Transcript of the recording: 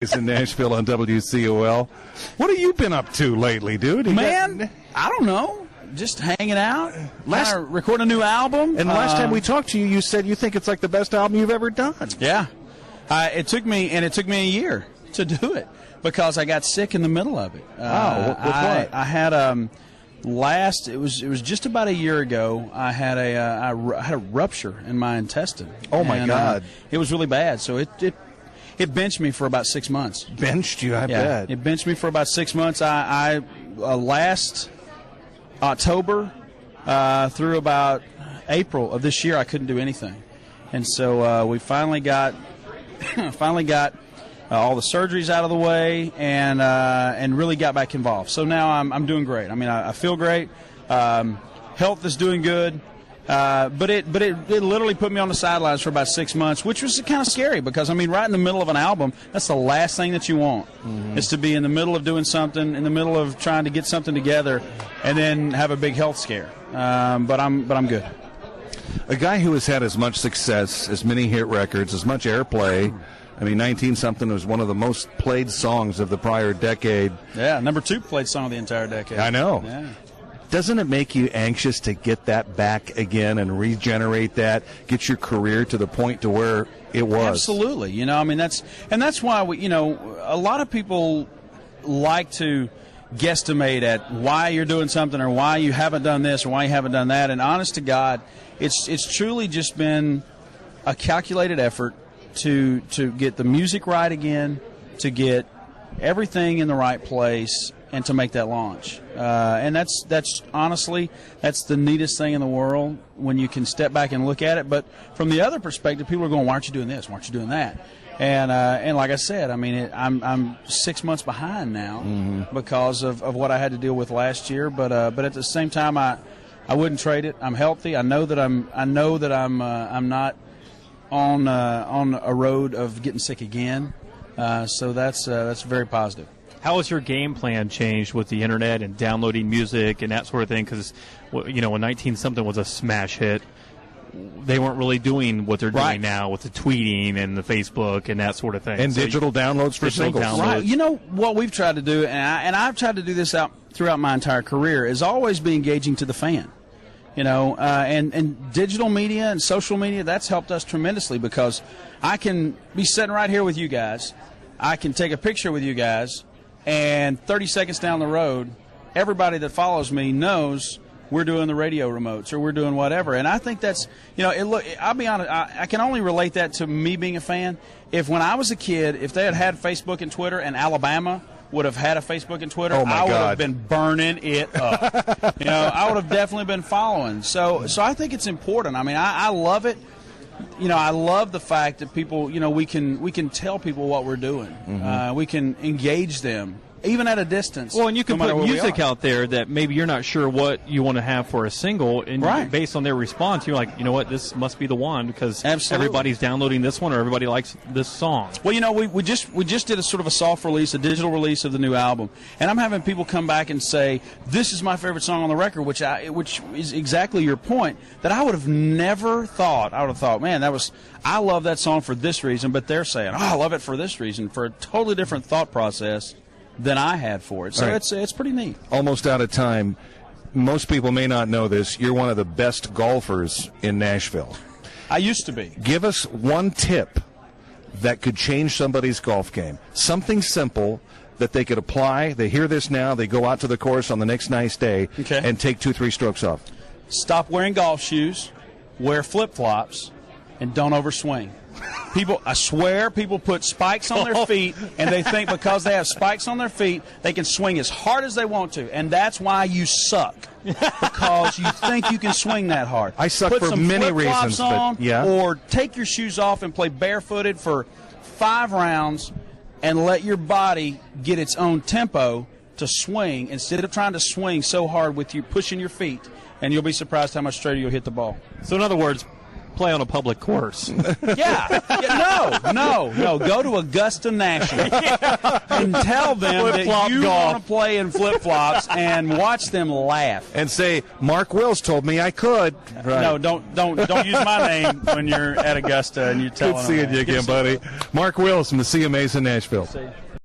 In Nashville on WCOL. What have you been up to lately, dude? Man, I don't know. Just hanging out. Recording a new album. And the last time we talked to you, you said you think it's like the best album you've ever done. Yeah. It took me a year to do it because I got sick in the middle of it. With what? I had it was just about a year ago. I had a rupture in my intestine. Oh my God! It was really bad. So it benched me for about 6 months. Benched you? I bet. It benched me for about 6 months. I last October through about April of this year, I couldn't do anything, and so we finally got all the surgeries out of the way and really got back involved. So now I'm doing great. I mean, I feel great. Health is doing good. But it literally put me on the sidelines for about 6 months, which was kind of scary because, I mean, right in the middle of an album, that's the last thing that you want, is to be in the middle of doing something, in the middle of trying to get something together, and then have a big health scare. But I'm good. A guy who has had as much success, as many hit records, as much airplay. I mean, 19-something was one of the most played songs of the prior decade. Yeah, number 2 played song of the entire decade. I know. Yeah. Doesn't it make you anxious to get that back again and regenerate that, get your career to the point to where it was? Absolutely. You know, I mean, that's why a lot of people like to guesstimate at why you're doing something or why you haven't done this or why you haven't done that. And honest to God, it's truly just been a calculated effort to get the music right again, to get everything in the right place, and to make that launch. And that's honestly, that's the neatest thing in the world when you can step back and look at it. But from the other perspective, people are going, why aren't you doing this? Why aren't you doing that? And like I said, I mean, I'm 6 months behind now because of what I had to deal with last year. But at the same time, I wouldn't trade it. I'm healthy. I know that I'm not on a road of getting sick again. So that's very positive. How has your game plan changed with the internet and downloading music and that sort of thing? Because, when 19-something was a smash hit, they weren't really doing what they're doing now with the tweeting and the Facebook and that sort of thing. And so digital downloads for singles. Right. You know, what we've tried to do, and I've tried to do this throughout my entire career, is always be engaging to the fan. And digital media and social media, that's helped us tremendously because I can be sitting right here with you guys. I can take a picture with you guys. And 30 seconds down the road, everybody that follows me knows we're doing the radio remotes or we're doing whatever. And I think that's, I'll be honest, I can only relate that to me being a fan. If when I was a kid, if they had Facebook and Twitter and Alabama would have had a Facebook and Twitter, I would have been burning it up. I would have definitely been following. So I think it's important. I mean, I love it. I love the fact that people, we can tell people what we're doing. We can engage them, even at a distance. Well, and you can put music out there that maybe you're not sure what you want to have for a single, and based on their response, you're like, you know what, this must be the one because everybody's downloading this one or everybody likes this song. Well, we just did a sort of a soft release, a digital release of the new album, and I'm having people come back and say, this is my favorite song on the record, which is exactly your point, that I would have never thought. I would have thought, man, I love that song for this reason, but they're saying, I love it for this reason, for a totally different thought process than I had for it. So it's pretty neat. Almost out of time. Most people may not know this. You're one of the best golfers in Nashville. I used to be. Give us one tip that could change somebody's golf game. Something simple that they could apply. They hear this now. They go out to the course on the next nice day and take 2-3 strokes off. Stop wearing golf shoes, wear flip-flops, and don't overswing. I swear, people put spikes on their feet, and they think because they have spikes on their feet, they can swing as hard as they want to, and that's why you suck, because you think you can swing that hard. I suck for many reasons, but or take your shoes off and play barefooted for 5 rounds, and let your body get its own tempo to swing instead of trying to swing so hard with you pushing your feet, and you'll be surprised how much straighter you'll hit the ball. So, in other words, play on a public course. No. Go to Augusta National and tell them that you want to play in flip-flops and watch them laugh. And say, Mark Wills told me I could. Right. No, don't use my name when you're at Augusta and you're telling Good seeing you again, buddy. Mark Wills from the CMAs in Nashville.